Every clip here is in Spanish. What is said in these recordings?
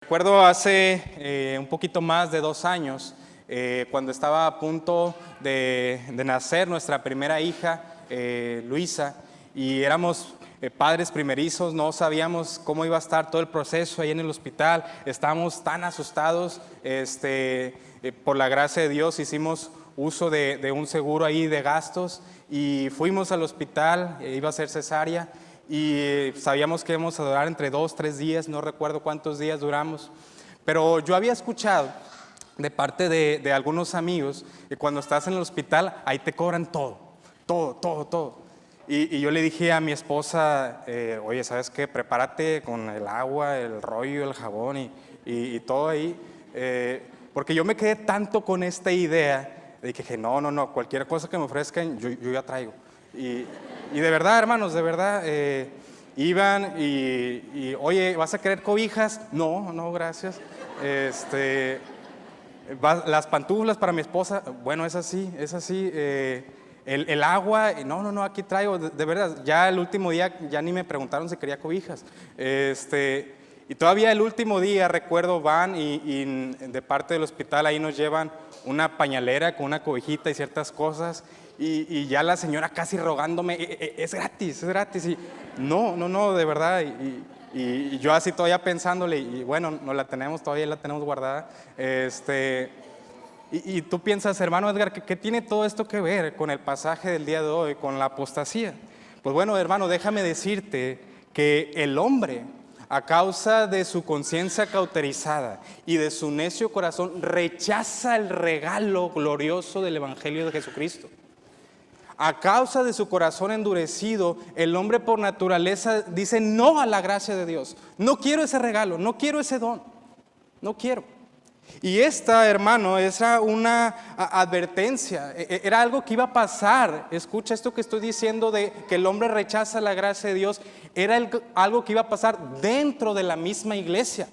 Recuerdo hace un poquito más de 2 años, cuando estaba a punto de nacer nuestra primera hija, Luisa, y éramos padres primerizos. No sabíamos cómo iba a estar todo el proceso ahí en el hospital, estábamos tan asustados. Por la gracia de Dios hicimos uso de un seguro ahí de gastos y fuimos al hospital. Iba a ser cesárea. Y sabíamos que íbamos a durar entre 2, 3 días, no recuerdo cuántos días duramos. Pero yo había escuchado de parte de algunos amigos que cuando estás en el hospital, ahí te cobran todo. Y yo le dije a mi esposa, oye, ¿sabes qué? Prepárate con el agua, el rollo, el jabón y todo ahí. Porque yo me quedé tanto con esta idea de que dije, no, cualquier cosa que me ofrezcan, yo ya traigo. Y de verdad, hermanos, de verdad, iban y, oye, ¿vas a querer cobijas? No, gracias. Las pantuflas para mi esposa, bueno, es así. El agua, no, aquí traigo, de verdad, ya el último día ya ni me preguntaron si quería cobijas. Y todavía el último día, recuerdo, van y de parte del hospital ahí nos llevan una pañalera con una cobijita y ciertas cosas. Y ya la señora casi rogándome, es gratis. Y no, de verdad. Y yo así todavía pensándole, y bueno, todavía la tenemos guardada. Y tú piensas, hermano Edgar, ¿qué tiene todo esto que ver con el pasaje del día de hoy, con la apostasía? Pues bueno, hermano, déjame decirte que el hombre, a causa de su conciencia cauterizada y de su necio corazón, rechaza el regalo glorioso del Evangelio de Jesucristo. A causa de su corazón endurecido, el hombre por naturaleza dice no a la gracia de Dios. No quiero ese regalo, no quiero ese don, no quiero. Y esta, hermano, era una advertencia, era algo que iba a pasar. Escucha esto que estoy diciendo de que el hombre rechaza la gracia de Dios, era algo que iba a pasar dentro de la misma iglesia,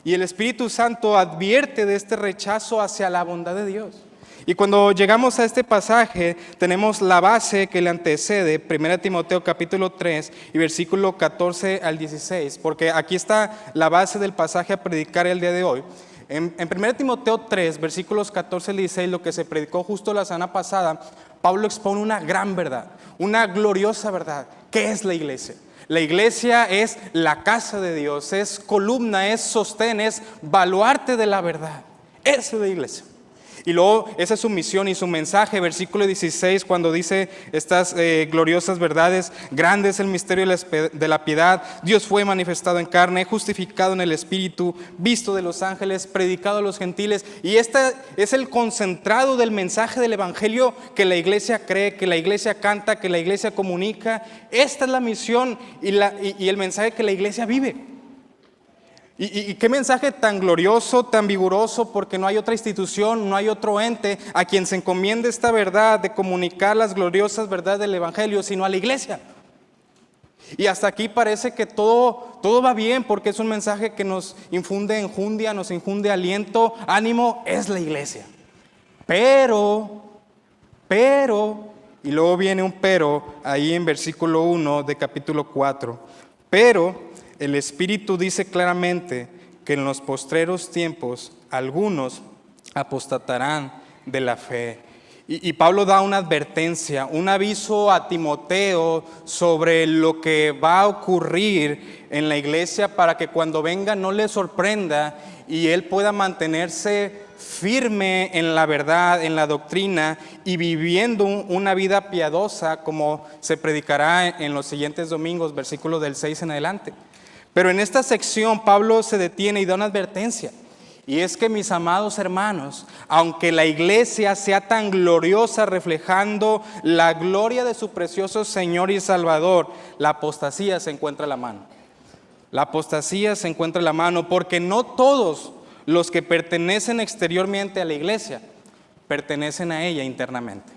Y el Espíritu Santo advierte de este rechazo hacia la bondad de Dios. Y cuando llegamos a este pasaje, tenemos la base que le antecede, 1 Timoteo capítulo 3 y versículo 14 al 16, porque aquí está la base del pasaje a predicar el día de hoy. En 1 Timoteo 3, versículos 14 al 16, lo que se predicó justo la semana pasada, Pablo expone una gran verdad, una gloriosa verdad. ¿Qué es la iglesia? La iglesia es la casa de Dios, es columna, es sostén, es baluarte de la verdad. Esa es la iglesia. Y luego esa es su misión y su mensaje, versículo 16, cuando dice estas gloriosas verdades: grande es el misterio de la piedad, Dios fue manifestado en carne, justificado en el Espíritu, visto de los ángeles, predicado a los gentiles. Y este es el concentrado del mensaje del Evangelio que la iglesia cree, que la iglesia canta, que la iglesia comunica. Esta es la misión y el mensaje que la iglesia vive. Y qué mensaje tan glorioso, tan vigoroso, porque no hay otra institución, no hay otro ente a quien se encomiende esta verdad de comunicar las gloriosas verdades del Evangelio, sino a la iglesia. Y hasta aquí parece que todo va bien, porque es un mensaje que nos infunde enjundia, nos infunde aliento, ánimo, es la iglesia. Pero, y luego viene un pero ahí en versículo 1 de capítulo 4, pero el Espíritu dice claramente que en los postreros tiempos algunos apostatarán de la fe. Y Pablo da una advertencia, un aviso a Timoteo sobre lo que va a ocurrir en la iglesia para que cuando venga no le sorprenda y él pueda mantenerse firme en la verdad, en la doctrina y viviendo una vida piadosa, como se predicará en los siguientes domingos, versículos del 6 en adelante. Pero en esta sección Pablo se detiene y da una advertencia. Y es que, mis amados hermanos, aunque la iglesia sea tan gloriosa reflejando la gloria de su precioso Señor y Salvador, la apostasía se encuentra a la mano. La apostasía se encuentra a la mano porque no todos los que pertenecen exteriormente a la iglesia pertenecen a ella internamente.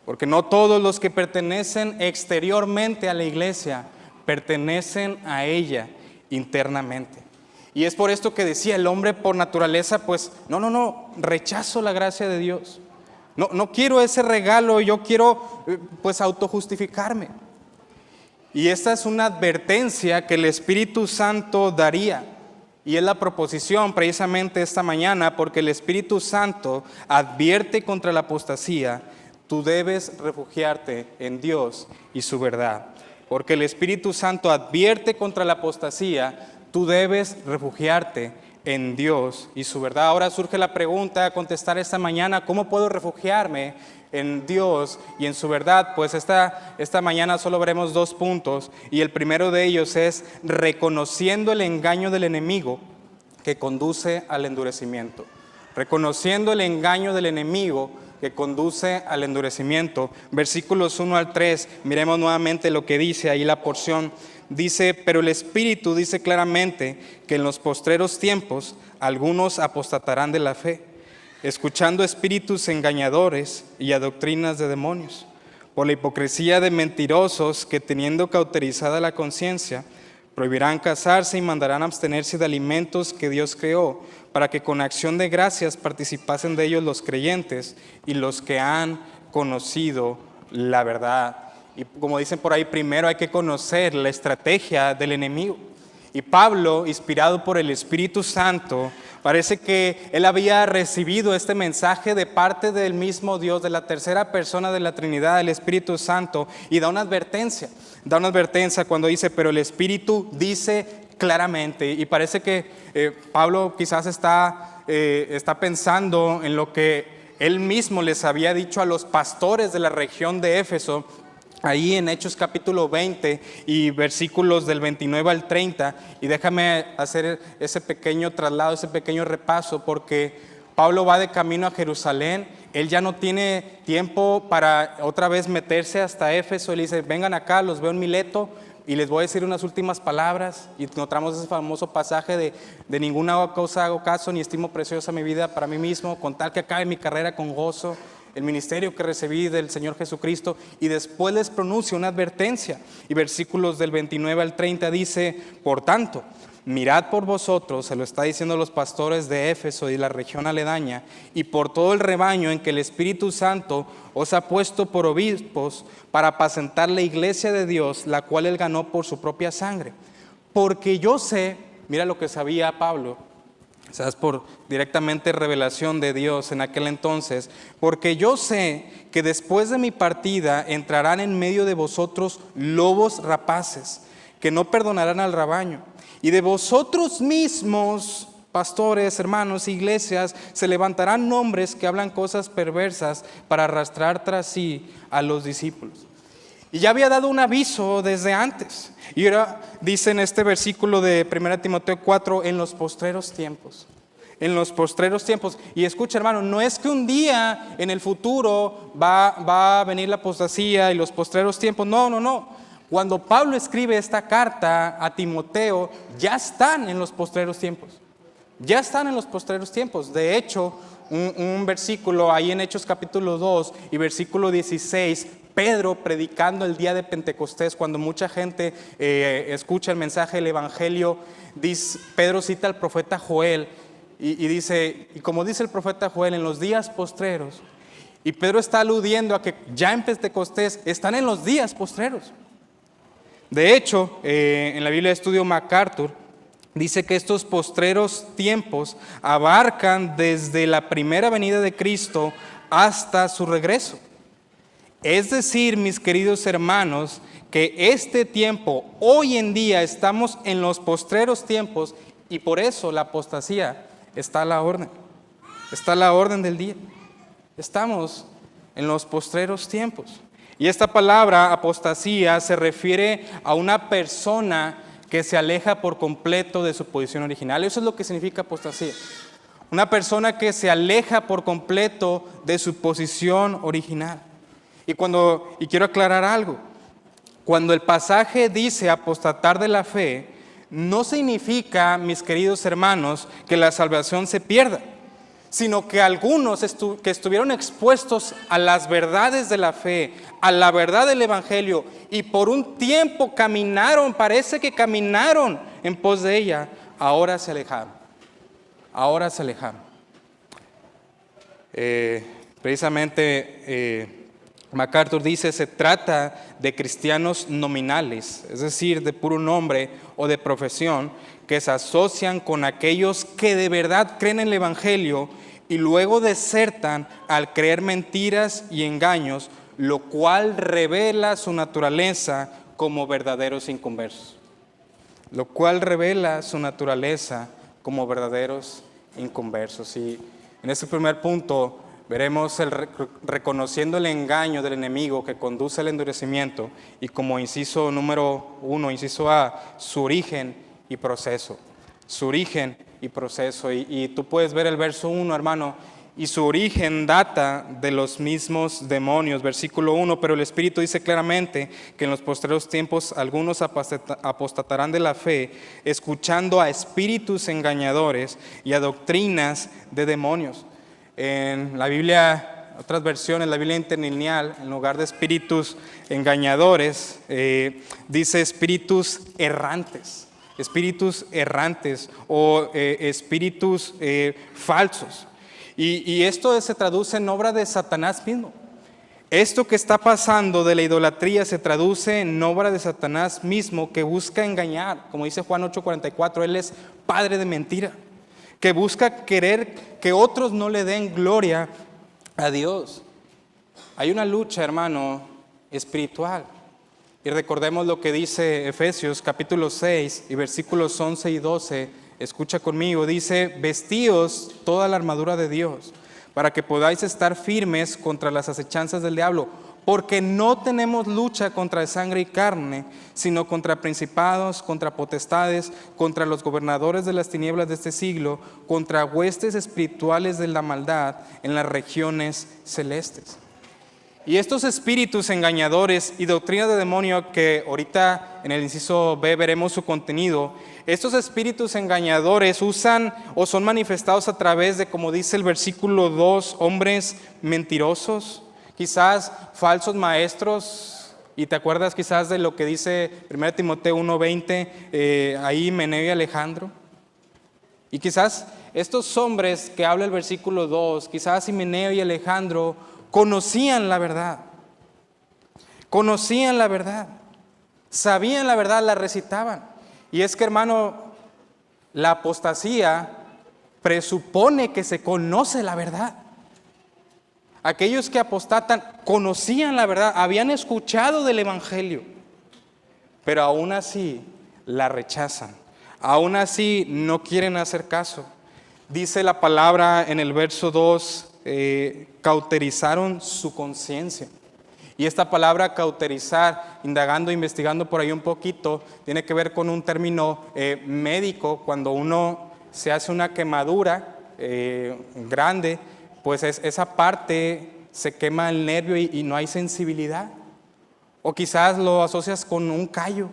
Porque no todos los que pertenecen exteriormente a la iglesia pertenecen a ella internamente. Y es por esto que decía, el hombre por naturaleza, pues, no, rechazo la gracia de Dios. No quiero ese regalo, yo quiero, pues, autojustificarme. Y esta es una advertencia que el Espíritu Santo daría. Y es la proposición precisamente esta mañana, porque el Espíritu Santo advierte contra la apostasía. Tú debes refugiarte en Dios y su verdad. Porque el Espíritu Santo advierte contra la apostasía, tú debes refugiarte en Dios y su verdad. Ahora surge la pregunta a contestar esta mañana: ¿cómo puedo refugiarme en Dios y en su verdad? Pues esta mañana solo veremos 2 puntos, y el primero de ellos es reconociendo el engaño del enemigo que conduce al endurecimiento. Reconociendo el engaño del enemigo que conduce al endurecimiento. Versículos 1 al 3, miremos nuevamente lo que dice ahí la porción. Dice: pero el Espíritu dice claramente que en los postreros tiempos algunos apostatarán de la fe, escuchando espíritus engañadores y a doctrinas de demonios, por la hipocresía de mentirosos que, teniendo cauterizada la conciencia, prohibirán casarse y mandarán abstenerse de alimentos que Dios creó, para que con acción de gracias participasen de ellos los creyentes y los que han conocido la verdad. Y como dicen por ahí, primero hay que conocer la estrategia del enemigo. Y Pablo, inspirado por el Espíritu Santo, parece que él había recibido este mensaje de parte del mismo Dios, de la tercera persona de la Trinidad, el Espíritu Santo, y da una advertencia cuando dice: pero el Espíritu dice claramente. Y parece que Pablo quizás está pensando en lo que él mismo les había dicho a los pastores de la región de Éfeso, ahí en Hechos capítulo 20 y versículos del 29 al 30, y déjame hacer ese pequeño traslado, ese pequeño repaso, porque Pablo va de camino a Jerusalén. Él ya no tiene tiempo para otra vez meterse hasta Éfeso. Él dice: vengan acá, los veo en Mileto y les voy a decir unas últimas palabras. Y encontramos ese famoso pasaje de ninguna cosa hago caso, ni estimo preciosa mi vida para mí mismo, con tal que acabe mi carrera con gozo, el ministerio que recibí del Señor Jesucristo. Y después les pronuncia una advertencia, y versículos del 29 al 30 dice: por tanto, mirad por vosotros, se lo está diciendo a los pastores de Éfeso y la región aledaña, y por todo el rebaño en que el Espíritu Santo os ha puesto por obispos, para apacentar la iglesia de Dios, la cual él ganó por su propia sangre. Porque yo sé, mira lo que sabía Pablo, o sea, es por directamente revelación de Dios en aquel entonces: porque yo sé que después de mi partida entrarán en medio de vosotros lobos rapaces, que no perdonarán al rebaño. Y de vosotros mismos, pastores, hermanos, iglesias, se levantarán hombres que hablan cosas perversas para arrastrar tras sí a los discípulos. Y ya había dado un aviso desde antes. Y ahora dice en este versículo de 1 Timoteo 4, en los postreros tiempos. En los postreros tiempos. Y escucha, hermano, no es que un día en el futuro va a venir la apostasía y los postreros tiempos. No. Cuando Pablo escribe esta carta a Timoteo, ya están en los postreros tiempos. Ya están en los postreros tiempos. De hecho, un versículo ahí en Hechos capítulo 2 y versículo 16, Pedro predicando el día de Pentecostés, cuando mucha gente escucha el mensaje del Evangelio, Pedro cita al profeta Joel y dice, y como dice el profeta Joel, en los días postreros, y Pedro está aludiendo a que ya en Pentecostés están en los días postreros. De hecho, en la Biblia de Estudio MacArthur dice que estos postreros tiempos abarcan desde la primera venida de Cristo hasta su regreso. Es decir, mis queridos hermanos, que este tiempo, hoy en día estamos en los postreros tiempos, y por eso la apostasía está a la orden. Está a la orden del día. Estamos en los postreros tiempos. Y esta palabra apostasía se refiere a una persona que se aleja por completo de su posición original. Eso es lo que significa apostasía. Una persona que se aleja por completo de su posición original. Y quiero aclarar algo. Cuando el pasaje dice apostatar de la fe, no significa, mis queridos hermanos, que la salvación se pierda, sino que algunos que estuvieron expuestos a las verdades de la fe, a la verdad del Evangelio, y por un tiempo parece que caminaron en pos de ella, ahora se alejaron. Precisamente MacArthur dice, se trata de cristianos nominales, es decir, de puro nombre o de profesión, que se asocian con aquellos que de verdad creen en el Evangelio y luego desertan al creer mentiras y engaños, lo cual revela su naturaleza como verdaderos inconversos. Lo cual revela su naturaleza como verdaderos inconversos. Y en este primer punto veremos reconociendo el engaño del enemigo que conduce al endurecimiento y como inciso número 1, inciso A, su origen y proceso. Su origen y proceso. Y tú puedes ver el verso 1, hermano, y su origen data de los mismos demonios. Versículo 1, pero el Espíritu dice claramente que en los postreros tiempos algunos apostatarán de la fe, escuchando a espíritus engañadores y a doctrinas de demonios. En la Biblia, otras versiones, la Biblia interlineal, en lugar de espíritus engañadores, dice espíritus errantes o espíritus falsos. Y esto se traduce en obra de Satanás mismo. Esto que está pasando de la idolatría se traduce en obra de Satanás mismo, que busca engañar. Como dice Juan 8:44, él es padre de mentira, que busca querer que otros no le den gloria a Dios. Hay una lucha, hermano, espiritual. Y recordemos lo que dice Efesios capítulo 6 y versículos 11 y 12. Escucha conmigo, dice, vestíos toda la armadura de Dios, para que podáis estar firmes contra las acechanzas del diablo, porque no tenemos lucha contra sangre y carne, sino contra principados, contra potestades, contra los gobernadores de las tinieblas de este siglo, contra huestes espirituales de la maldad en las regiones celestes. Y estos espíritus engañadores y doctrina de demonio, que ahorita en el inciso B veremos su contenido, estos espíritus engañadores usan o son manifestados a través de, como dice el versículo 2, hombres mentirosos, quizás falsos maestros. Y te acuerdas quizás de lo que dice 1 Timoteo 1:20, ahí Himeneo y Alejandro. Y quizás estos hombres que habla el versículo 2, quizás Himeneo y Alejandro, conocían la verdad, sabían la verdad, la recitaban. Y es que, hermano, la apostasía presupone que se conoce la verdad. Aquellos que apostatan conocían la verdad, habían escuchado del Evangelio, pero aún así la rechazan, aún así no quieren hacer caso. Dice la palabra en el verso 2, cauterizaron su conciencia. Y esta palabra cauterizar, indagando, investigando por ahí un poquito, tiene que ver con un término médico. Cuando uno se hace una quemadura grande, pues esa parte se quema el nervio y no hay sensibilidad. O quizás lo asocias con un callo.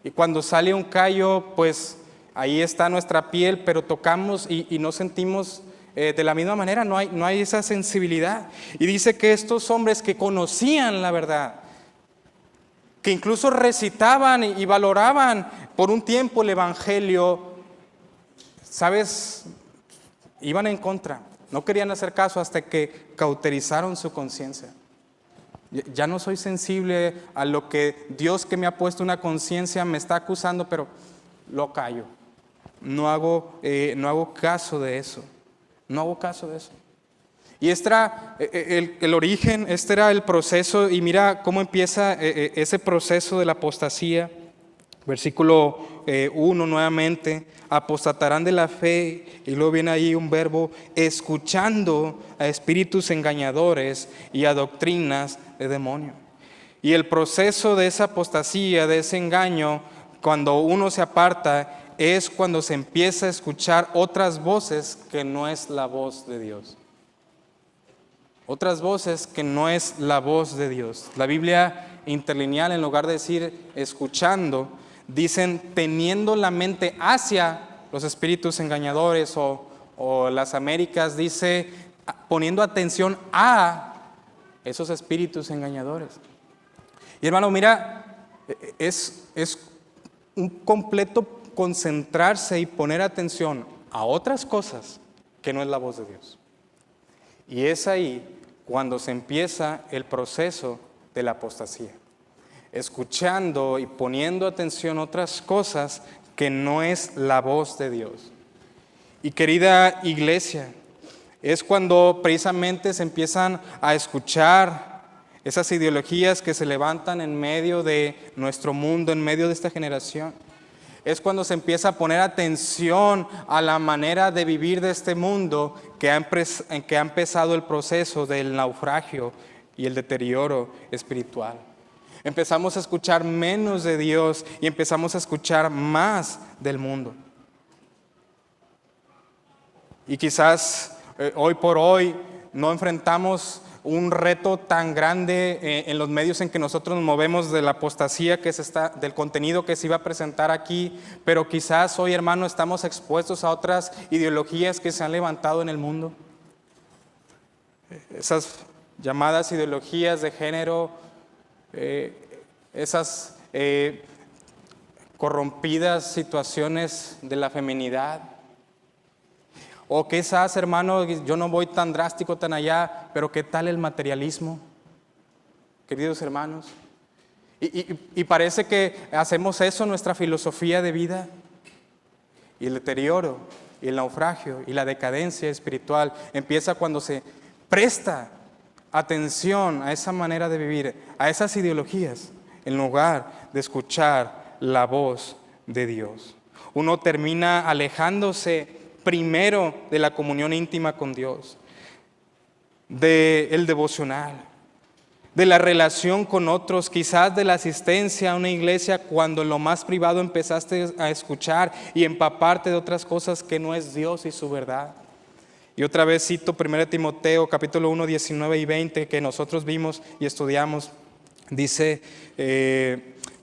Y cuando sale un callo, pues ahí está nuestra piel, pero tocamos y no sentimos de la misma manera, no hay esa sensibilidad. Y dice que estos hombres que conocían la verdad, que incluso recitaban y valoraban por un tiempo el Evangelio, ¿sabes? Iban en contra, no querían hacer caso hasta que cauterizaron su conciencia. Ya no soy sensible a lo que Dios, que me ha puesto una conciencia, me está acusando, pero lo callo. No hago caso de eso. No hago caso de eso. Y este era el origen, este era el proceso. Y mira cómo empieza ese proceso de la apostasía. Versículo 1 nuevamente, apostatarán de la fe, y luego viene ahí un verbo, escuchando a espíritus engañadores y a doctrinas de demonio. Y el proceso de esa apostasía, de ese engaño, cuando uno se aparta, es cuando se empieza a escuchar otras voces que no es la voz de Dios. Otras voces que no es la voz de Dios. La Biblia interlineal, en lugar de decir escuchando, dicen teniendo la mente hacia los espíritus engañadores, o las Américas dice poniendo atención a esos espíritus engañadores. Y hermano, mira, es un completo concentrarse y poner atención a otras cosas que no es la voz de Dios. Y es ahí cuando se empieza el proceso de la apostasía. Escuchando y poniendo atención a otras cosas que no es la voz de Dios. Y querida iglesia, es cuando precisamente se empiezan a escuchar esas ideologías que se levantan en medio de nuestro mundo, en medio de esta generación. Es cuando se empieza a poner atención a la manera de vivir de este mundo que ha empezado el proceso del naufragio y el deterioro espiritual. Empezamos a escuchar menos de Dios y empezamos a escuchar más del mundo. Y quizás hoy por hoy no enfrentamos un reto tan grande en los medios en que nosotros nos movemos de la apostasía del contenido que se iba a presentar aquí, pero quizás hoy, hermano, estamos expuestos a otras ideologías que se han levantado en el mundo. Esas llamadas ideologías de género, esas corrompidas situaciones de la feminidad. O quizás, hermano, yo no voy tan drástico, tan allá, pero ¿qué tal el materialismo, queridos hermanos? Y parece que hacemos eso nuestra filosofía de vida. Y el deterioro, y el naufragio, y la decadencia espiritual empieza cuando se presta atención a esa manera de vivir, a esas ideologías, en lugar de escuchar la voz de Dios. Uno termina alejándose primero de la comunión íntima con Dios, del devocional, de la relación con otros, quizás de la asistencia a una iglesia cuando en lo más privado empezaste a escuchar y empaparte de otras cosas que no es Dios y su verdad. Y otra vez cito 1 Timoteo capítulo 1, 19 y 20 que nosotros vimos y estudiamos. Dice,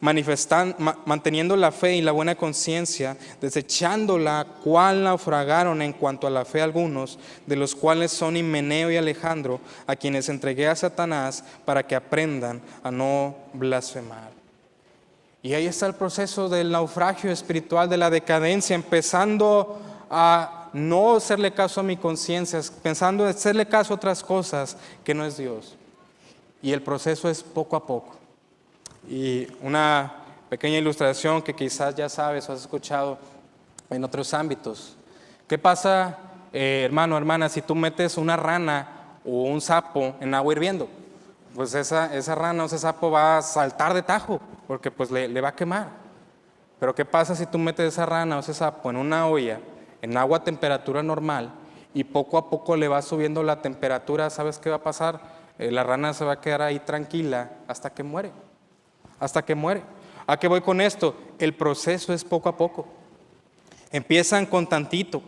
manteniendo la fe y la buena conciencia, desechando la cual naufragaron en cuanto a la fe algunos, de los cuales son Himeneo y Alejandro, a quienes entregué a Satanás para que aprendan a no blasfemar. Y ahí está el proceso del naufragio espiritual, de la decadencia, empezando a no hacerle caso a mi conciencia, pensando en hacerle caso a otras cosas que no es Dios. Y el proceso es poco a poco. Y una pequeña ilustración que quizás ya sabes o has escuchado en otros ámbitos. ¿Qué pasa, hermano, hermana, si tú metes una rana o un sapo en agua hirviendo? Pues esa rana o ese sapo va a saltar de tajo, porque pues le va a quemar. Pero ¿qué pasa si tú metes esa rana o ese sapo en una olla, en agua a temperatura normal, y poco a poco le va subiendo la temperatura? ¿Sabes qué va a pasar? La rana se va a quedar ahí tranquila hasta que muere. Hasta que muere. ¿A qué voy con esto? El proceso es poco a poco. Empiezan con tantito.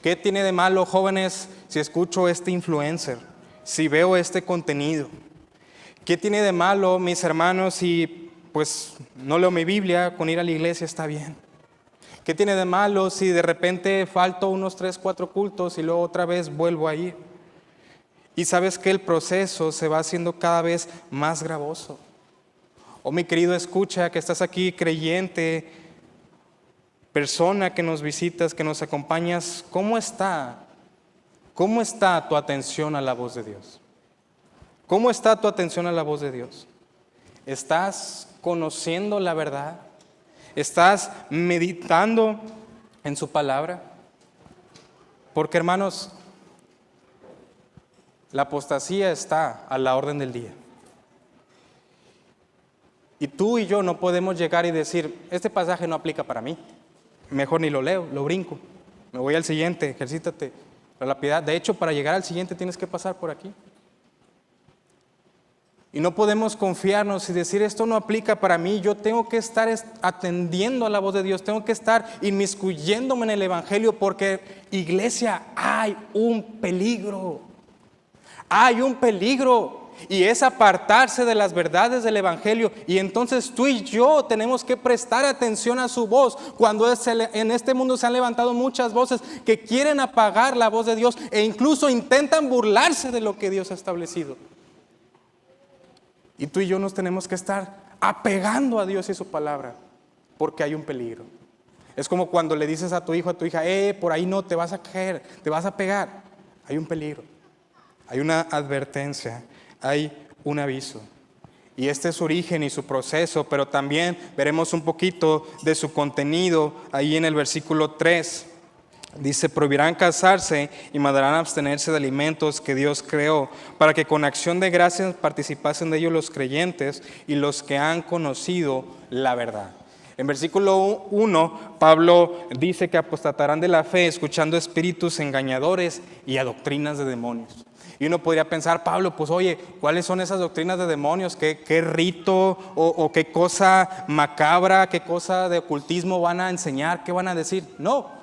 ¿Qué tiene de malo, jóvenes, si escucho este influencer? Si veo este contenido. ¿Qué tiene de malo, mis hermanos, si pues no leo mi Biblia, con ir a la iglesia está bien? ¿Qué tiene de malo si de repente falto unos 3, 4 cultos y luego otra vez vuelvo a ir? Y sabes que el proceso se va haciendo cada vez más gravoso. Oh, mi querido escucha, que estás aquí, creyente, persona que nos visitas, que nos acompañas, ¿cómo está tu atención a la voz de Dios? ¿Cómo está tu atención a la voz de Dios? ¿Estás conociendo la verdad? ¿Estás meditando en su palabra? Porque, hermanos, la apostasía está a la orden del día. Y tú y yo no podemos llegar y decir, este pasaje no aplica para mí. Mejor ni lo leo, lo brinco. Me voy al siguiente, ejercítate la piedad. De hecho, para llegar al siguiente tienes que pasar por aquí. Y no podemos confiarnos y decir, esto no aplica para mí. Yo tengo que estar atendiendo a la voz de Dios. Tengo que estar inmiscuyéndome en el Evangelio porque, iglesia, hay un peligro. Hay un peligro. Y es apartarse de las verdades del Evangelio. Y entonces tú y yo tenemos que prestar atención a su voz. Cuando en este mundo se han levantado muchas voces que quieren apagar la voz de Dios e incluso intentan burlarse de lo que Dios ha establecido. Y tú y yo nos tenemos que estar apegando a Dios y su palabra, porque hay un peligro. Es como cuando le dices a tu hijo, a tu hija, por ahí no, te vas a caer, te vas a pegar. Hay un peligro. hay una advertencia, hay un aviso. Y este es su origen y su proceso, pero también veremos un poquito de su contenido ahí en el versículo 3. Dice, prohibirán casarse y mandarán abstenerse de alimentos que Dios creó, para que con acción de gracias participasen de ellos los creyentes y los que han conocido la verdad. En versículo 1, Pablo dice que apostatarán de la fe escuchando espíritus engañadores y a doctrinas de demonios. Y uno podría pensar, Pablo, pues oye, ¿cuáles son esas doctrinas de demonios? ¿Qué rito o qué cosa macabra, qué cosa de ocultismo van a enseñar? ¿Qué van a decir? No.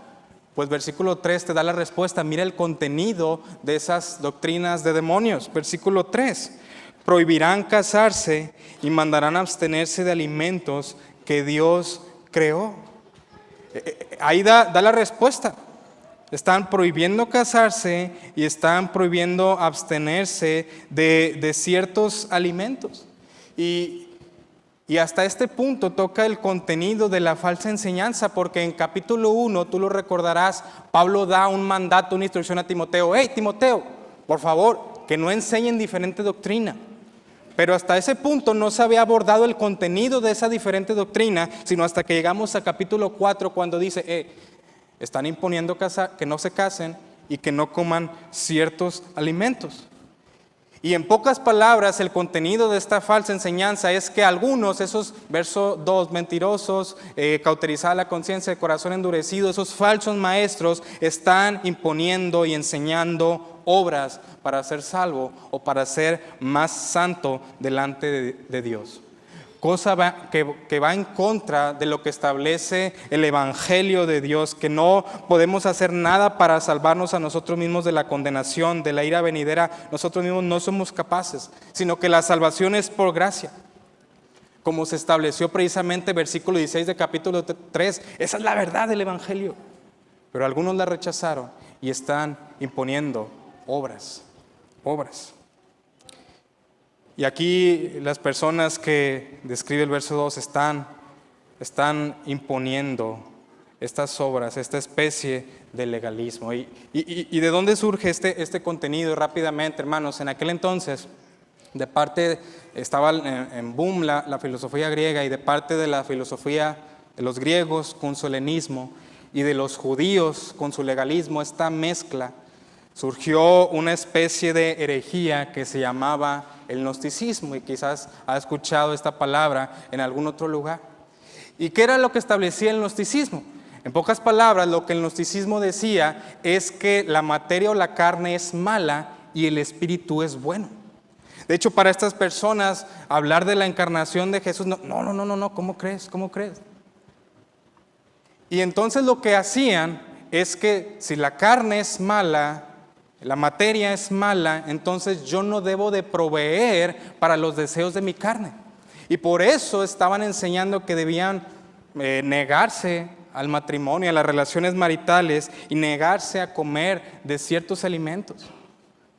Pues versículo 3 te da la respuesta. Mira el contenido de esas doctrinas de demonios. Versículo 3. Prohibirán casarse y mandarán abstenerse de alimentos que Dios creó. Ahí da la respuesta. Están prohibiendo casarse y están prohibiendo abstenerse de ciertos alimentos. Y hasta este punto toca el contenido de la falsa enseñanza, porque en capítulo 1, tú lo recordarás, Pablo da un mandato, una instrucción a Timoteo. Hey, Timoteo, por favor, que no enseñen diferente doctrina. Pero hasta ese punto no se había abordado el contenido de esa diferente doctrina, sino hasta que llegamos a capítulo 4, cuando dice, están imponiendo que no se casen y que no coman ciertos alimentos. Y en pocas palabras, el contenido de esta falsa enseñanza es que algunos, esos, verso 2, mentirosos, cauterizada la conciencia, de corazón endurecido, esos falsos maestros están imponiendo y enseñando obras para ser salvo o para ser más santo delante de Dios. Cosa que va en contra de lo que establece el Evangelio de Dios, que no podemos hacer nada para salvarnos a nosotros mismos de la condenación, de la ira venidera. Nosotros mismos no somos capaces, sino que la salvación es por gracia. Como se estableció precisamente versículo 16 de capítulo 3, esa es la verdad del Evangelio. Pero algunos la rechazaron y están imponiendo obras. Y aquí las personas que describe el verso 2 están imponiendo estas obras, esta especie de legalismo. ¿Y de dónde surge este contenido? Rápidamente, hermanos, en aquel entonces, de parte, estaba en boom la filosofía griega, y de parte de la filosofía de los griegos con su helenismo y de los judíos con su legalismo, esta mezcla, surgió una especie de herejía que se llamaba el gnosticismo, y quizás ha escuchado esta palabra en algún otro lugar. ¿Y qué era lo que establecía el gnosticismo? En pocas palabras, lo que el gnosticismo decía es que la materia o la carne es mala y el espíritu es bueno. De hecho, para estas personas, hablar de la encarnación de Jesús, no, ¿cómo crees? Y entonces lo que hacían es que si la carne es mala, la materia es mala, entonces yo no debo de proveer para los deseos de mi carne. Y por eso estaban enseñando que debían negarse al matrimonio, a las relaciones maritales, y negarse a comer de ciertos alimentos.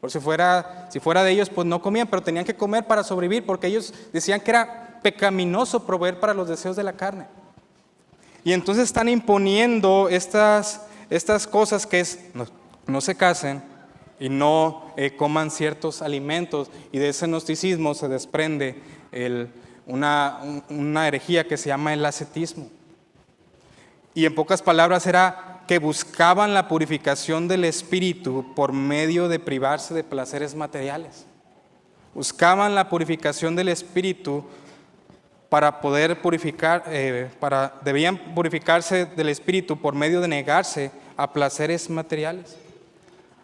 Por si fuera de ellos, pues no comían, pero tenían que comer para sobrevivir, porque ellos decían que era pecaminoso proveer para los deseos de la carne. Y entonces están imponiendo estas cosas, que es no se casen y no coman ciertos alimentos. Y de ese gnosticismo se desprende una herejía que se llama el ascetismo. Y en pocas palabras era que buscaban la purificación del espíritu por medio de privarse de placeres materiales. Buscaban la purificación del espíritu para poder debían purificarse del espíritu por medio de negarse a placeres materiales.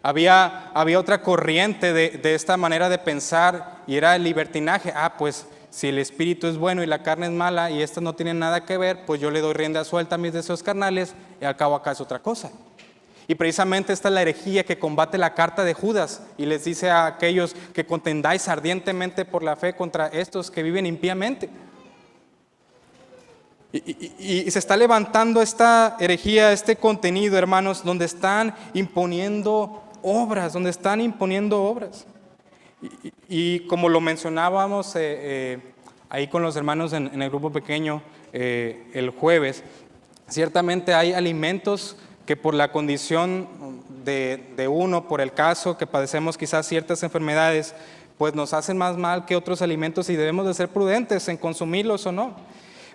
Había otra corriente de esta manera de pensar, y era el libertinaje. Pues si el espíritu es bueno y la carne es mala y estas no tienen nada que ver, pues yo le doy rienda suelta a mis deseos carnales y al cabo acá es otra cosa. Y precisamente esta es la herejía que combate la carta de Judas, y les dice a aquellos que contendáis ardientemente por la fe contra estos que viven impíamente. Y se está levantando esta herejía, este contenido, hermanos, donde están imponiendo obras, Y como lo mencionábamos ahí con los hermanos en el grupo pequeño el jueves, ciertamente hay alimentos que por la condición de uno por el caso que padecemos quizás ciertas enfermedades, pues nos hacen más mal que otros alimentos y debemos de ser prudentes en consumirlos o no.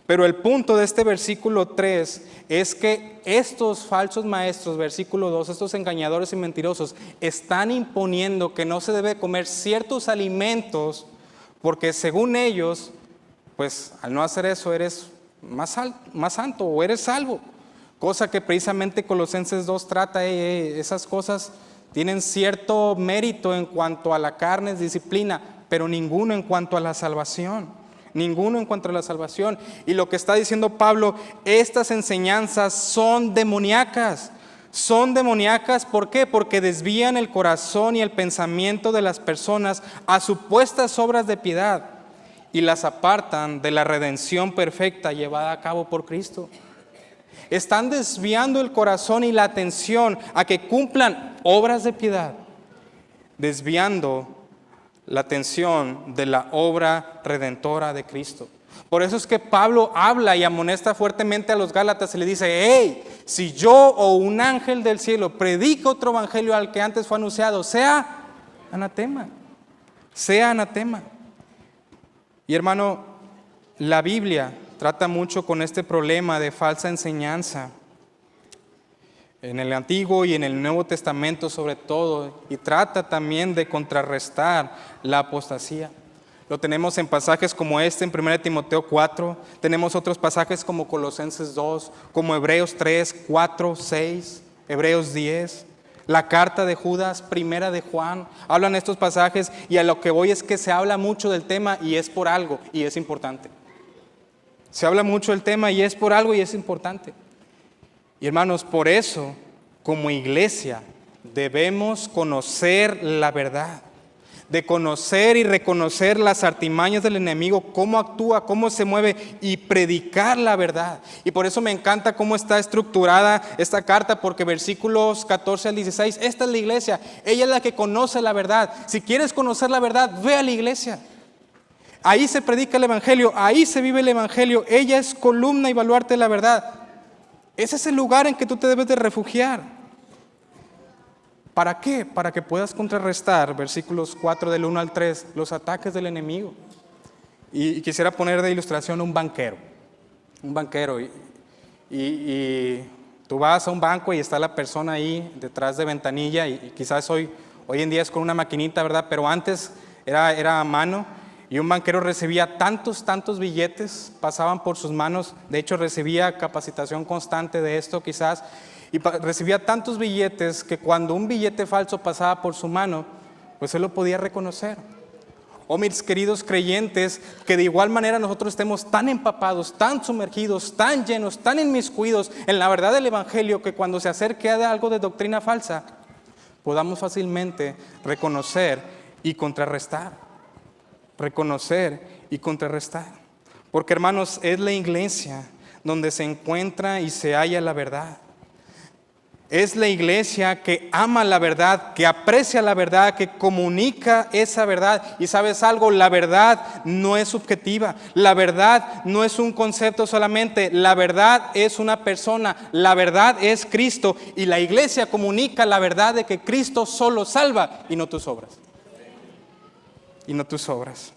Pero el punto de este versículo 3 es que estos falsos maestros, versículo 2, estos engañadores y mentirosos, están imponiendo que no se debe comer ciertos alimentos porque según ellos, pues al no hacer eso eres más santo o eres salvo. Cosa que precisamente Colosenses 2 trata, esas cosas tienen cierto mérito en cuanto a la carne, es disciplina, pero ninguno en cuanto a la salvación. Ninguno en cuanto a la salvación. Y lo que está diciendo Pablo, estas enseñanzas son demoníacas. Son demoníacas, ¿por qué? Porque desvían el corazón y el pensamiento de las personas a supuestas obras de piedad y las apartan de la redención perfecta llevada a cabo por Cristo. Están desviando el corazón y la atención a que cumplan obras de piedad, desviando la atención de la obra redentora de Cristo. Por eso es que Pablo habla y amonesta fuertemente a los Gálatas y le dice: hey, si yo o un ángel del cielo predica otro evangelio al que antes fue anunciado, sea anatema, sea anatema. Y hermano, la Biblia trata mucho con este problema de falsa enseñanza. En el Antiguo y en el Nuevo Testamento sobre todo, y trata también de contrarrestar la apostasía. Lo tenemos en pasajes como este, en 1 Timoteo 4, tenemos otros pasajes como Colosenses 2, como Hebreos 3, 4, 6, Hebreos 10, la carta de Judas, primera de Juan, hablan estos pasajes y a lo que voy es que se habla mucho del tema y es por algo y es importante. Se habla mucho del tema y es por algo y es importante. Y hermanos, por eso, como iglesia, debemos conocer la verdad, de conocer y reconocer las artimañas del enemigo, cómo actúa, cómo se mueve y predicar la verdad. Y por eso me encanta cómo está estructurada esta carta, porque versículos 14 al 16, esta es la iglesia, ella es la que conoce la verdad. Si quieres conocer la verdad, ve a la iglesia. Ahí se predica el evangelio, ahí se vive el evangelio, ella es columna y baluarte de la verdad. Ese es el lugar en que tú te debes de refugiar. ¿Para qué? Para que puedas contrarrestar, versículos 4 del 1 al 3, los ataques del enemigo. Y quisiera poner de ilustración un banquero. Un banquero. Y tú vas a un banco y está la persona ahí detrás de ventanilla y quizás hoy en día es con una maquinita, ¿verdad? Pero antes era a mano. Y un banquero recibía tantos billetes, pasaban por sus manos. De hecho, recibía capacitación constante de esto quizás. Y recibía tantos billetes que cuando un billete falso pasaba por su mano, pues él lo podía reconocer. Oh, mis queridos creyentes, que de igual manera nosotros estemos tan empapados, tan sumergidos, tan llenos, tan inmiscuidos en la verdad del evangelio, que cuando se acerque a algo de doctrina falsa, podamos fácilmente reconocer y contrarrestar. Reconocer y contrarrestar. Porque hermanos, es la iglesia donde se encuentra y se halla la verdad. Es la iglesia que ama la verdad, que aprecia la verdad, que comunica esa verdad. Y sabes algo, la verdad no es subjetiva, la verdad no es un concepto solamente, la verdad es una persona, la verdad es Cristo. Y la iglesia comunica la verdad de que Cristo solo salva y no tus obras. Y no tus obras.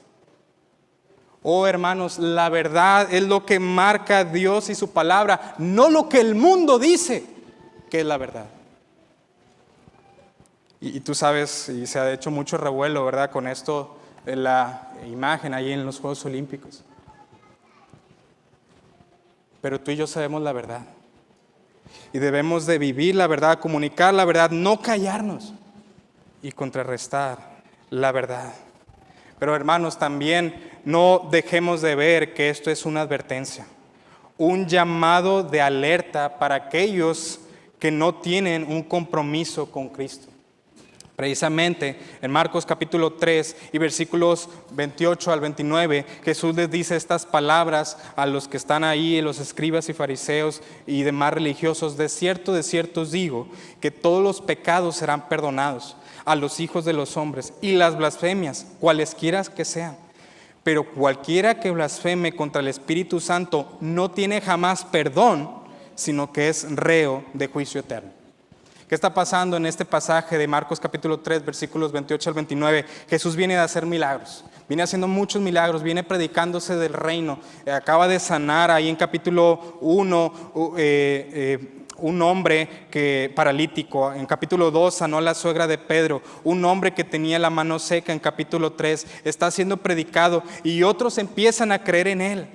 Oh hermanos, la verdad es lo que marca Dios y su palabra, no lo que el mundo dice que es la verdad. Y tú sabes, y se ha hecho mucho revuelo, ¿verdad? Con esto de la imagen ahí en los Juegos Olímpicos. Pero tú y yo sabemos la verdad. Y debemos de vivir la verdad, comunicar la verdad, no callarnos y contrarrestar la verdad. Pero hermanos, también no dejemos de ver que esto es una advertencia, un llamado de alerta para aquellos que no tienen un compromiso con Cristo. Precisamente en Marcos capítulo 3 y versículos 28 al 29, Jesús les dice estas palabras a los que están ahí, los escribas y fariseos y demás religiosos: de cierto os digo, que todos los pecados serán perdonados a los hijos de los hombres y las blasfemias, cualesquiera que sean. Pero cualquiera que blasfeme contra el Espíritu Santo no tiene jamás perdón, sino que es reo de juicio eterno. ¿Qué está pasando en este pasaje de Marcos capítulo 3, versículos 28 al 29? Jesús viene a hacer milagros, viene haciendo muchos milagros, viene predicándose del reino. Acaba de sanar ahí en capítulo 1 un hombre paralítico. En capítulo 2 sanó a la suegra de Pedro. Un hombre que tenía la mano seca en capítulo 3 está siendo predicado y otros empiezan a creer en él.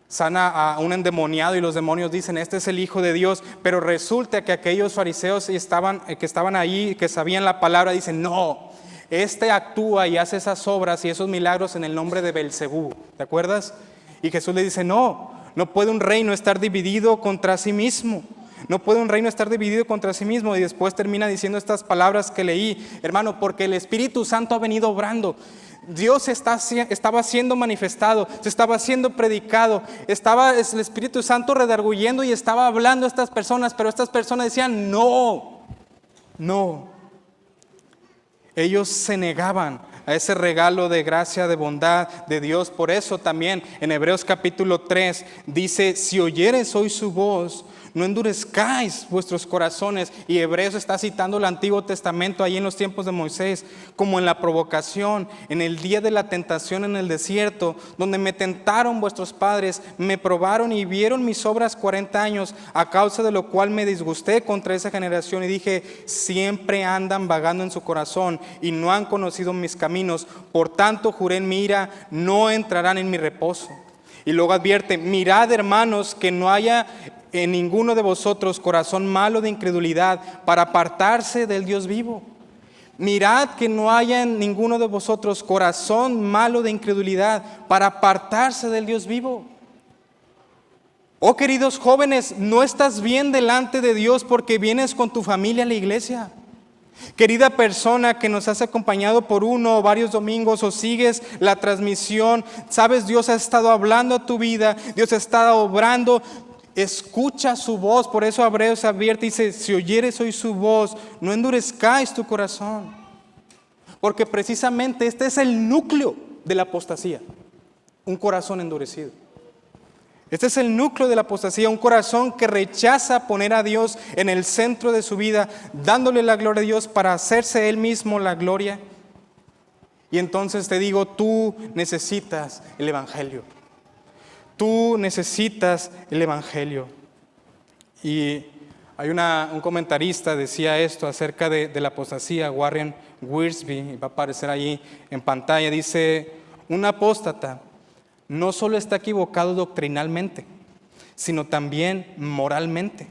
Sana a un endemoniado y los demonios dicen: este es el Hijo de Dios. Pero resulta que aquellos fariseos que estaban ahí, que sabían la palabra, dicen: no, este actúa y hace esas obras y esos milagros en el nombre de Belcebú. ¿Te acuerdas? Y Jesús le dice: no puede un reino estar dividido contra sí mismo. No puede un reino estar dividido contra sí mismo. Y después termina diciendo estas palabras que leí, hermano: porque el Espíritu Santo ha venido obrando. Dios estaba siendo manifestado, se estaba siendo predicado, estaba el Espíritu Santo redarguyendo y estaba hablando a estas personas, pero estas personas decían: no. Ellos se negaban a ese regalo de gracia, de bondad de Dios. Por eso también en Hebreos capítulo 3 dice: si oyeres hoy su voz, no endurezcáis vuestros corazones. Y Hebreos está citando el Antiguo Testamento ahí en los tiempos de Moisés, como en la provocación, en el día de la tentación en el desierto, donde me tentaron vuestros padres, me probaron y vieron mis obras 40 años, a causa de lo cual me disgusté contra esa generación y dije: siempre andan vagando en su corazón y no han conocido mis caminos. Por tanto juré en mi ira: no entrarán en mi reposo. Y luego advierte: mirad, hermanos, que no haya en ninguno de vosotros corazón malo de incredulidad para apartarse del Dios vivo. Mirad que no haya en ninguno de vosotros corazón malo de incredulidad para apartarse del Dios vivo. Oh queridos jóvenes, no estás bien delante de Dios porque vienes con tu familia a la iglesia. Querida persona que nos has acompañado por uno o varios domingos o sigues la transmisión, sabes, Dios ha estado hablando a tu vida, Dios ha estado obrando. Escucha su voz. Por eso Hebreos advierte y dice: si oyeres hoy su voz, no endurezcáis tu corazón. Porque precisamente este es el núcleo de la apostasía: un corazón endurecido. Este es el núcleo de la apostasía: un corazón que rechaza poner a Dios en el centro de su vida, dándole la gloria a Dios para hacerse Él mismo la gloria. Y entonces te digo, tú necesitas el Evangelio. Tú necesitas el Evangelio. Y hay un comentarista decía esto acerca de la apostasía, Warren Wiersbe, va a aparecer ahí en pantalla. Dice: un apóstata no solo está equivocado doctrinalmente, sino también moralmente.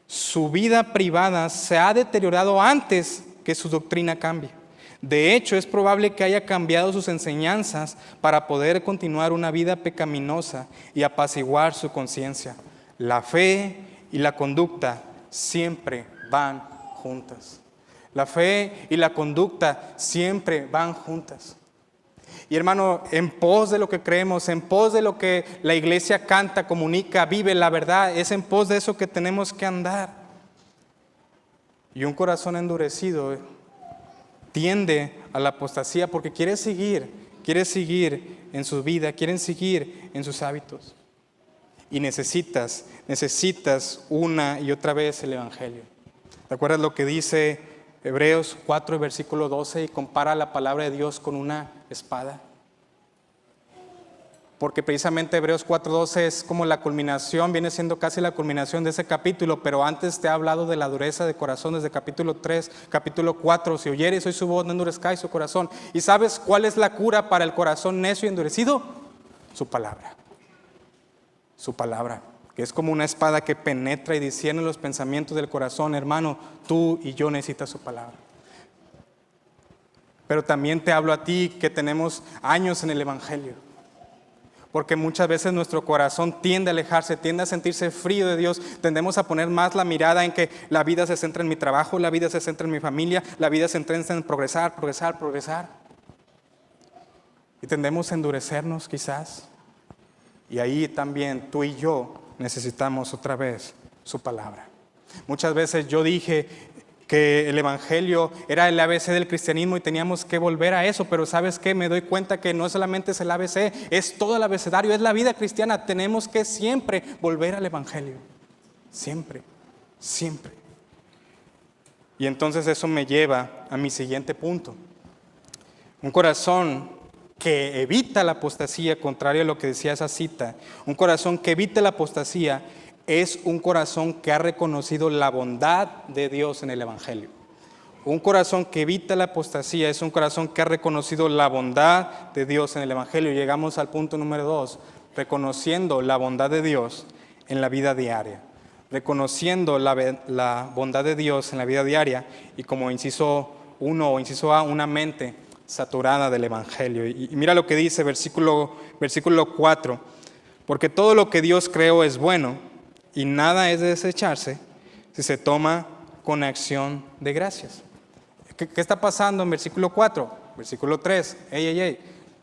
Su vida privada se ha deteriorado antes que su doctrina cambie. De hecho, es probable que haya cambiado sus enseñanzas para poder continuar una vida pecaminosa y apaciguar su conciencia. La fe y la conducta siempre van juntas. La fe y la conducta siempre van juntas. Y hermano, en pos de lo que creemos, en pos de lo que la iglesia canta, comunica, vive la verdad, es en pos de eso que tenemos que andar. Y un corazón endurecido tiende a la apostasía porque quiere seguir en su vida, quieren seguir en sus hábitos. Y necesitas una y otra vez el Evangelio. ¿Te acuerdas lo que dice Hebreos 4, versículo 12? Y compara la palabra de Dios con una espada. Porque precisamente Hebreos 4:12 es como la culminación, viene siendo casi la culminación de ese capítulo, pero antes te ha hablado de la dureza de corazón desde capítulo 3, capítulo 4, si oyeres hoy su voz, no endurezcáis su corazón. ¿Y sabes cuál es la cura para el corazón necio y endurecido? Su palabra. Su palabra, que es como una espada que penetra y discierne los pensamientos del corazón. Hermano, tú y yo necesitas su palabra. Pero también te hablo a ti que tenemos años en el Evangelio. Porque muchas veces nuestro corazón tiende a alejarse, tiende a sentirse frío de Dios. Tendemos a poner más la mirada en que la vida se centra en mi trabajo, la vida se centra en mi familia, la vida se centra en progresar. Y tendemos a endurecernos quizás. Y ahí también tú y yo necesitamos otra vez su palabra. Muchas veces yo dije que el Evangelio era el ABC del cristianismo y teníamos que volver a eso, pero ¿sabes qué? Me doy cuenta que no solamente es el ABC, es todo el abecedario, es la vida cristiana. Tenemos que siempre volver al Evangelio, siempre. Y entonces eso me lleva a mi siguiente punto. Un corazón que evita la apostasía, contrario a lo que decía esa cita, un corazón que evita la apostasía es un corazón que ha reconocido la bondad de Dios en el Evangelio. Un corazón que evita la apostasía es un corazón que ha reconocido la bondad de Dios en el Evangelio. Llegamos al punto número 2, reconociendo la bondad de Dios en la vida diaria. Reconociendo la bondad de Dios en la vida diaria y como inciso 1 o inciso A, una mente saturada del Evangelio. Y mira lo que dice versículo 4, porque todo lo que Dios creó es bueno y nada es de desecharse si se toma con acción de gracias. ¿Qué está pasando en versículo 4? Versículo 3,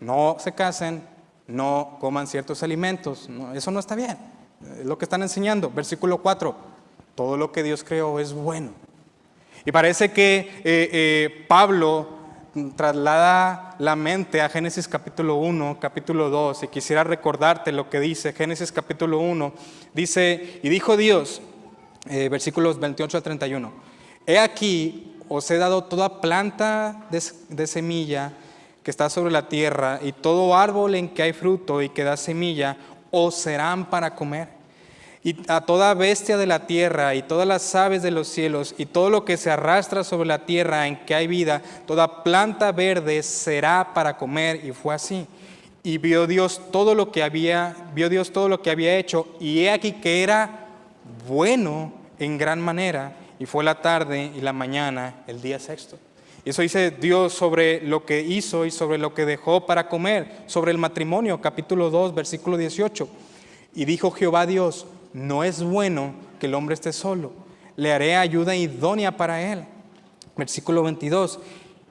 no se casen, no coman ciertos alimentos, eso no está bien, es lo que están enseñando. Versículo 4, todo lo que Dios creó es bueno. Y parece que Pablo traslada la mente a Génesis capítulo 1, capítulo 2, y quisiera recordarte lo que dice Génesis capítulo 1, dice, y dijo Dios, versículos 28 a 31, he aquí, os he dado toda planta de semilla que está sobre la tierra y todo árbol en que hay fruto y que da semilla, os serán para comer. Y a toda bestia de la tierra y todas las aves de los cielos y todo lo que se arrastra sobre la tierra en que hay vida, toda planta verde será para comer. Y fue así. Y vio Dios todo lo que había hecho, y he aquí que era bueno en gran manera. Y fue la tarde y la mañana, el día sexto. Y eso dice Dios sobre lo que hizo y sobre lo que dejó para comer, sobre el matrimonio, capítulo 2, versículo 18. Y dijo Jehová Dios, no es bueno que el hombre esté solo, le haré ayuda idónea para él. Versículo 22.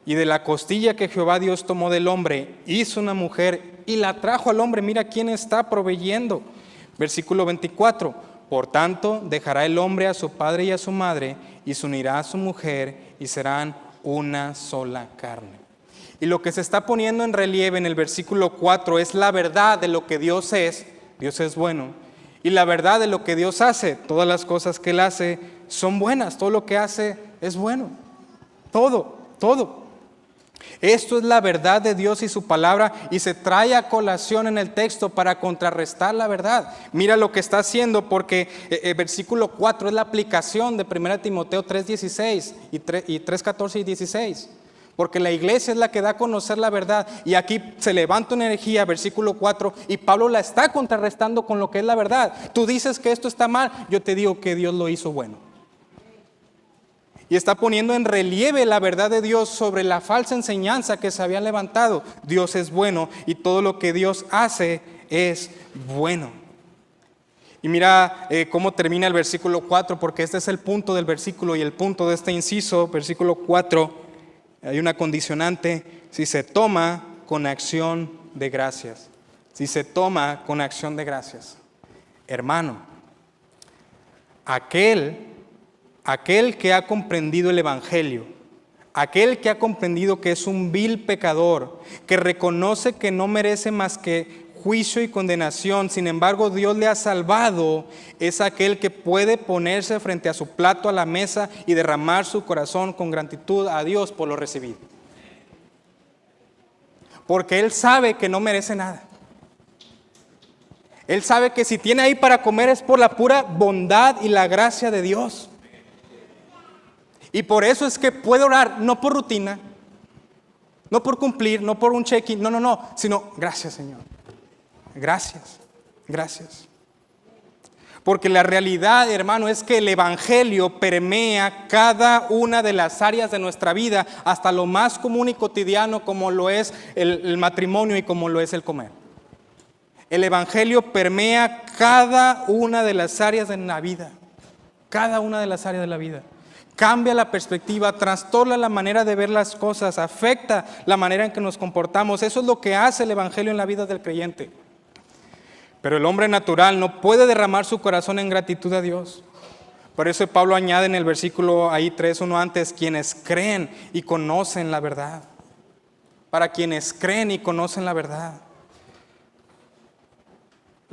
Y de la costilla que Jehová Dios tomó del hombre, hizo una mujer y la trajo al hombre. Mira quién está proveyendo. Versículo 24. Por tanto, dejará el hombre a su padre y a su madre, y se unirá a su mujer, y serán una sola carne. Y lo que se está poniendo en relieve en el versículo 4 es la verdad de lo que Dios es bueno, y la verdad de lo que Dios hace. Todas las cosas que Él hace son buenas, todo lo que hace es bueno, todo. Esto es la verdad de Dios y su palabra, y se trae a colación en el texto para contrarrestar la verdad. Mira lo que está haciendo, porque el versículo 4 es la aplicación de 1 Timoteo 3:16 y 3:14 y 16. Porque la iglesia es la que da a conocer la verdad, y aquí se levanta una herejía, versículo 4, y Pablo la está contrarrestando con lo que es la verdad. Tú dices que esto está mal, yo te digo que Dios lo hizo bueno. Y está poniendo en relieve la verdad de Dios sobre la falsa enseñanza que se había levantado. Dios es bueno y todo lo que Dios hace es bueno. Y mira cómo termina el versículo 4, porque este es el punto del versículo y el punto de este inciso, versículo 4, hay una condicionante, si se toma con acción de gracias. Si se toma con acción de gracias. Hermano, aquel que ha comprendido el Evangelio, aquel que ha comprendido que es un vil pecador, que reconoce que no merece más que juicio y condenación, sin embargo Dios le ha salvado, es aquel que puede ponerse frente a su plato a la mesa y derramar su corazón con gratitud a Dios por lo recibido. Porque él sabe que no merece nada. Él sabe que si tiene ahí para comer es por la pura bondad y la gracia de Dios. Y por eso es que puede orar, no por rutina, no por cumplir, no por un check-in, no, sino gracias, Señor. Gracias. Porque la realidad, hermano, es que el Evangelio permea cada una de las áreas de nuestra vida, hasta lo más común y cotidiano como lo es el matrimonio y como lo es el comer. El Evangelio permea cada una de las áreas de la vida, cada una de las áreas de la vida. Cambia la perspectiva, trastorna la manera de ver las cosas, afecta la manera en que nos comportamos. Eso es lo que hace el Evangelio en la vida del creyente. Pero el hombre natural no puede derramar su corazón en gratitud a Dios. Por eso Pablo añade en el versículo ahí 3:1 antes, quienes creen y conocen la verdad. Para quienes creen y conocen la verdad.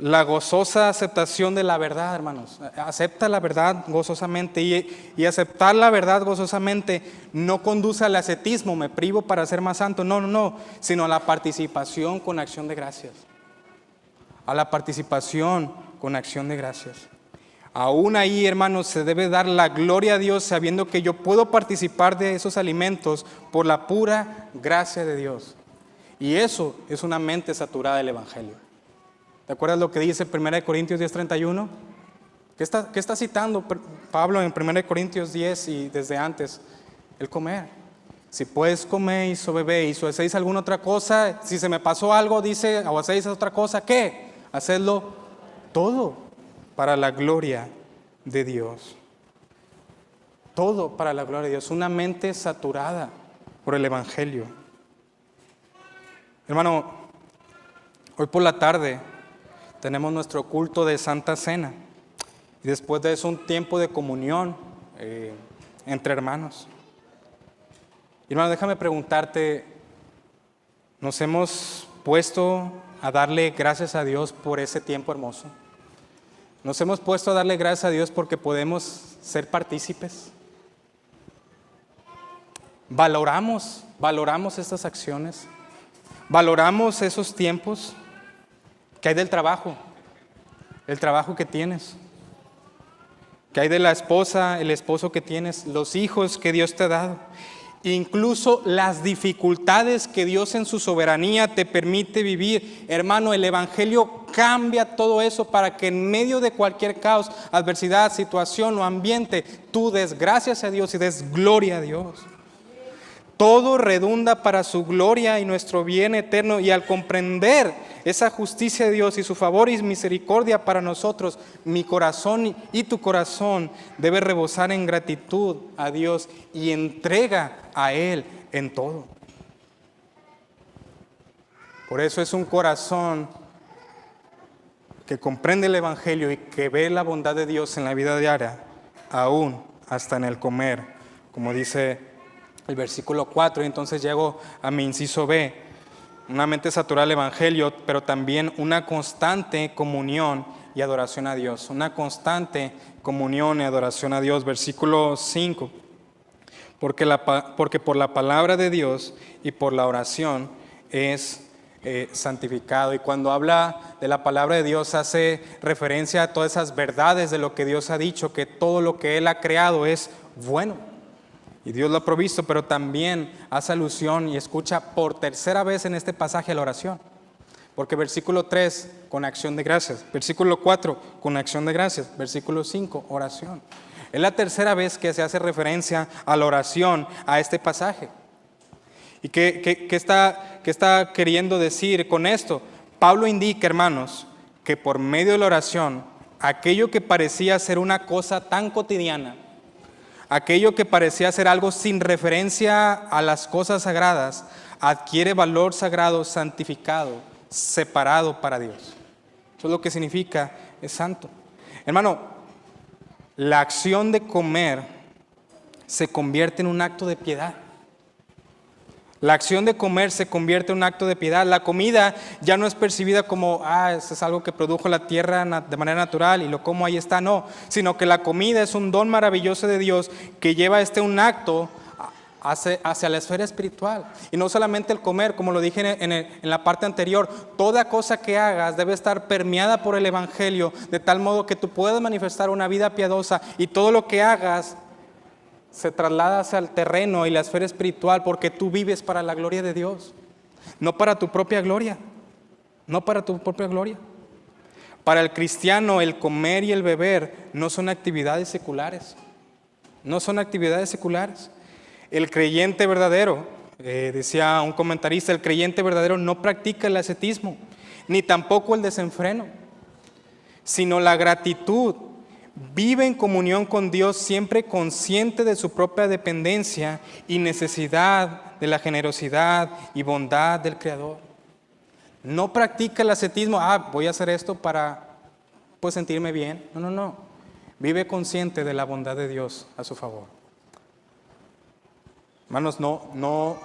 la gozosa aceptación de la verdad, hermanos. Acepta la verdad gozosamente y aceptar la verdad gozosamente no conduce al ascetismo, me privo para ser más santo, no, sino a la participación con acción de gracias. A la participación con acción de gracias. Aún ahí, hermanos, se debe dar la gloria a Dios sabiendo que yo puedo participar de esos alimentos por la pura gracia de Dios. Y eso es una mente saturada del Evangelio. ¿Te acuerdas lo que dice 1 Corintios 10:31? ¿Qué está citando Pablo en 1 Corintios 10 y desde antes? El comer. Si pues coméis o bebéis o hacéis alguna otra cosa, si se me pasó algo, dice, o hacéis otra cosa, ¿qué? Hacedlo todo para la gloria de Dios. Todo para la gloria de Dios. Una mente saturada por el Evangelio. Hermano, hoy por la tarde tenemos nuestro culto de Santa Cena. Y después de eso un tiempo de comunión entre hermanos. Y hermano, déjame preguntarte, ¿nos hemos puesto a darle gracias a Dios por ese tiempo hermoso? ¿Nos hemos puesto a darle gracias a Dios porque podemos ser partícipes? ¿Valoramos estas acciones? ¿Valoramos esos tiempos? ¿Qué hay del trabajo? El trabajo que tienes. ¿Qué hay de la esposa, el esposo que tienes? Los hijos que Dios te ha dado. Incluso las dificultades que Dios en su soberanía te permite vivir. Hermano, el Evangelio cambia todo eso para que en medio de cualquier caos, adversidad, situación o ambiente, tú des gracias a Dios y des gloria a Dios. Todo redunda para su gloria y nuestro bien eterno, y al comprender esa justicia de Dios y su favor y misericordia para nosotros, mi corazón y tu corazón debe rebosar en gratitud a Dios y entrega a Él en todo. Por eso es un corazón que comprende el Evangelio y que ve la bondad de Dios en la vida diaria, aún hasta en el comer, como dice el versículo 4, y entonces llego a mi inciso B, una mente saturada del Evangelio, pero también una constante comunión y adoración a Dios, una constante comunión y adoración a Dios. Versículo 5, porque por la palabra de Dios y por la oración es santificado. Y cuando habla de la palabra de Dios hace referencia a todas esas verdades de lo que Dios ha dicho, que todo lo que Él ha creado es bueno. Y Dios lo ha provisto, pero también hace alusión y escucha por tercera vez en este pasaje la oración. Porque versículo 3, con acción de gracias. Versículo 4, con acción de gracias. Versículo 5, oración. Es la tercera vez que se hace referencia a la oración a este pasaje. ¿Y qué está queriendo decir con esto? Pablo indica, hermanos, que por medio de la oración, aquello que parecía ser una cosa tan cotidiana, aquello que parecía ser algo sin referencia a las cosas sagradas, adquiere valor sagrado, santificado, separado para Dios. Eso es lo que significa es santo. Hermano, la acción de comer se convierte en un acto de piedad. La acción de comer se convierte en un acto de piedad. La comida ya no es percibida como, eso es algo que produjo la tierra de manera natural y lo como ahí está, no. Sino que la comida es un don maravilloso de Dios que lleva un acto hacia la esfera espiritual. Y no solamente el comer, como lo dije en la parte anterior, toda cosa que hagas debe estar permeada por el Evangelio, de tal modo que tú puedas manifestar una vida piadosa y todo lo que hagas se traslada hacia el terreno y la esfera espiritual, porque tú vives para la gloria de Dios, no para tu propia gloria, no para tu propia gloria. Para el cristiano el comer y el beber no son actividades seculares, no son actividades seculares. El creyente verdadero, decía un comentarista, el creyente verdadero no practica el ascetismo, ni tampoco el desenfreno, sino la gratitud. Vive en comunión con Dios, siempre consciente de su propia dependencia y necesidad de la generosidad y bondad del Creador. No practica el ascetismo, voy a hacer esto para sentirme bien. No. Vive consciente de la bondad de Dios a su favor. Hermanos, no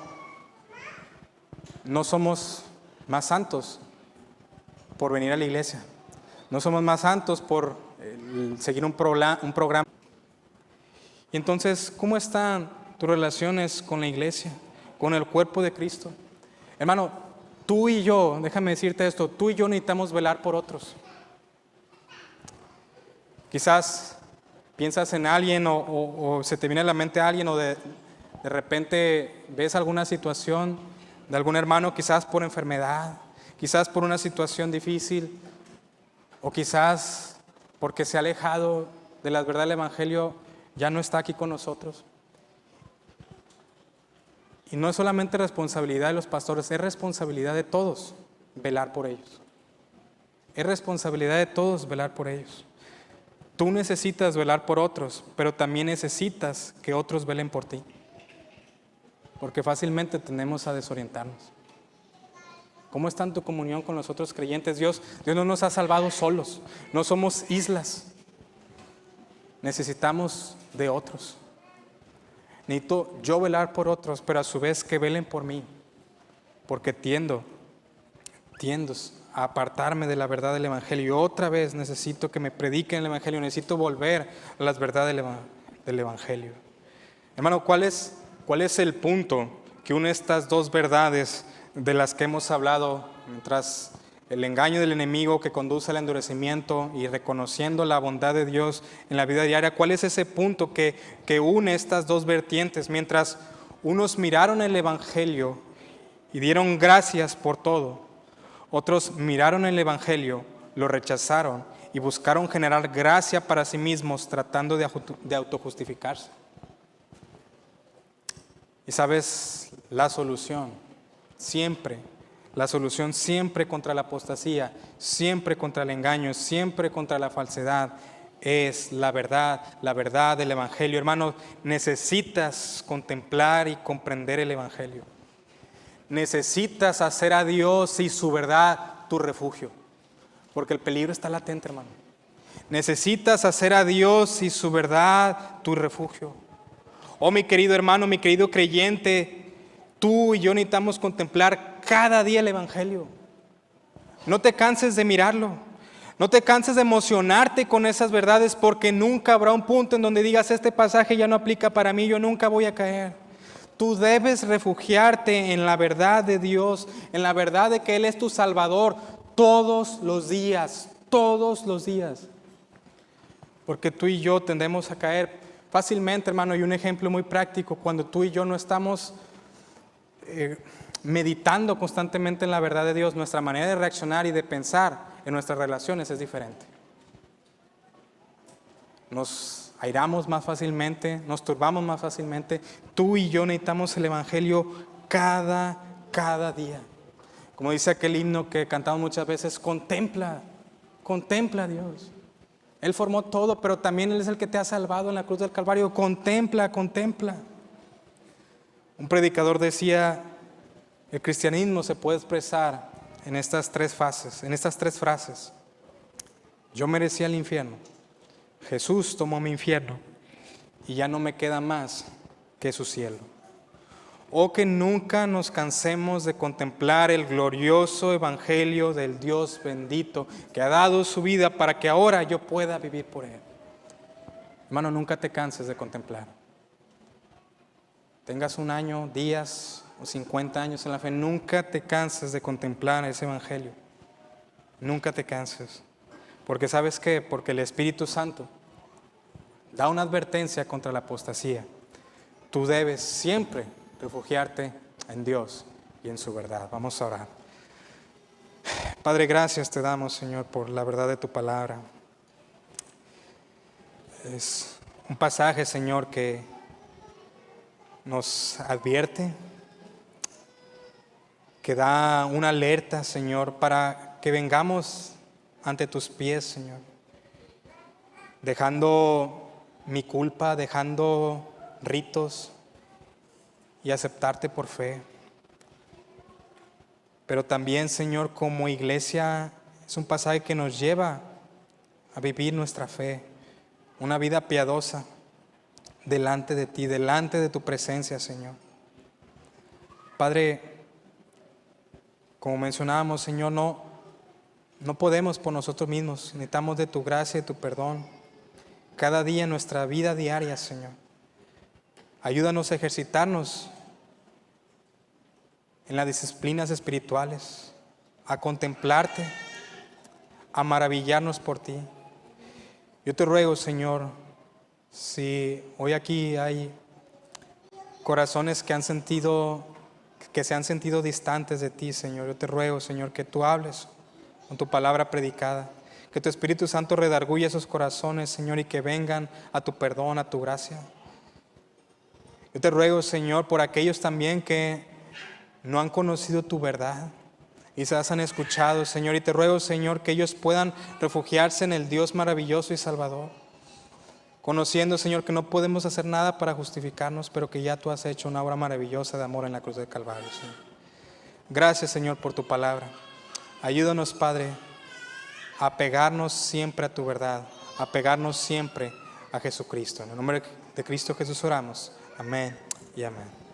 somos más santos por venir a la iglesia. No somos más santos por seguir un programa. Y entonces, ¿cómo están tus relaciones con la iglesia, con el cuerpo de Cristo? Hermano, tú y yo, déjame decirte esto, tú y yo necesitamos velar por otros. Quizás piensas en alguien o se te viene a la mente alguien o de repente ves alguna situación de algún hermano, quizás por enfermedad, quizás por una situación difícil o quizás porque se ha alejado de la verdad del Evangelio, ya no está aquí con nosotros. Y no es solamente responsabilidad de los pastores, es responsabilidad de todos velar por ellos. Es responsabilidad de todos velar por ellos. Tú necesitas velar por otros, pero también necesitas que otros velen por ti. Porque fácilmente tendemos a desorientarnos. ¿Cómo está tu comunión con los otros creyentes? Dios no nos ha salvado solos, no somos islas. Necesitamos de otros. Necesito yo velar por otros, pero a su vez que velen por mí, porque tiendo a apartarme de la verdad del Evangelio. Y otra vez necesito que me prediquen el Evangelio, necesito volver a las verdades del Evangelio. Hermano, ¿cuál es el punto que une estas dos verdades de las que hemos hablado, mientras el engaño del enemigo que conduce al endurecimiento y reconociendo la bondad de Dios en la vida diaria? ¿Cuál es ese punto que une estas dos vertientes? Mientras unos miraron el Evangelio y dieron gracias por todo, otros miraron el Evangelio, lo rechazaron y buscaron generar gracia para sí mismos, tratando de autojustificarse. Y sabes, la solución siempre contra la apostasía, siempre contra el engaño, siempre contra la falsedad, es la verdad del Evangelio. Hermano, necesitas contemplar y comprender el Evangelio. Necesitas hacer a Dios y su verdad tu refugio, porque el peligro está latente, hermano. Necesitas hacer a Dios y su verdad tu refugio. Oh, mi querido hermano, mi querido creyente, tú y yo necesitamos contemplar cada día el Evangelio. No te canses de mirarlo. No te canses de emocionarte con esas verdades, porque nunca habrá un punto en donde digas, este pasaje ya no aplica para mí, yo nunca voy a caer. Tú debes refugiarte en la verdad de Dios, en la verdad de que Él es tu Salvador todos los días, porque tú y yo tendemos a caer fácilmente, hermano. Y un ejemplo muy práctico, cuando tú y yo no estamos meditando constantemente en la verdad de Dios, nuestra manera de reaccionar y de pensar en nuestras relaciones es diferente. Nos airamos más fácilmente, nos turbamos más fácilmente. Tú y yo necesitamos el Evangelio cada día. Como dice aquel himno que cantamos muchas veces, contempla a Dios. Él formó todo, pero también Él es el que te ha salvado en la cruz del Calvario. Contempla. Un predicador decía, el cristianismo se puede expresar en estas tres frases. Yo merecía el infierno, Jesús tomó mi infierno y ya no me queda más que su cielo. Oh, que nunca nos cansemos de contemplar el glorioso Evangelio del Dios bendito que ha dado su vida para que ahora yo pueda vivir por Él. Hermano, nunca te canses de contemplar. Tengas 1 año, días o 50 años en la fe, nunca te canses de contemplar ese Evangelio. Nunca te canses. Porque ¿sabes qué? Porque el Espíritu Santo da una advertencia contra la apostasía. Tú debes siempre refugiarte en Dios y en su verdad. Vamos a orar. Padre, gracias te damos, Señor, por la verdad de tu palabra. Es un pasaje, Señor, que nos advierte, que da una alerta, Señor, para que vengamos ante tus pies, Señor, dejando mi culpa, dejando ritos y aceptarte por fe. Pero también, Señor, como iglesia, es un pasaje que nos lleva a vivir nuestra fe, una vida piadosa delante de ti, delante de tu presencia, Señor. Padre, como mencionábamos, Señor, no No podemos por nosotros mismos, necesitamos de tu gracia y de tu perdón. Cada día en nuestra vida diaria, Señor. Ayúdanos a ejercitarnos en las disciplinas espirituales, a contemplarte, a maravillarnos por ti. Yo te ruego, Señor, si hoy aquí hay corazones que se han sentido distantes de ti, Señor, yo te ruego, Señor, que tú hables con tu palabra predicada, que tu Espíritu Santo redarguya esos corazones, Señor, y que vengan a tu perdón, a tu gracia. Yo te ruego, Señor, por aquellos también que no han conocido tu verdad y se han escuchado, Señor, y te ruego, Señor, que ellos puedan refugiarse en el Dios maravilloso y Salvador, conociendo, Señor, que no podemos hacer nada para justificarnos, pero que ya tú has hecho una obra maravillosa de amor en la cruz del Calvario, Señor. Gracias, Señor, por tu palabra. Ayúdanos, Padre, a apegarnos siempre a tu verdad, a apegarnos siempre a Jesucristo. En el nombre de Cristo Jesús oramos. Amén y amén.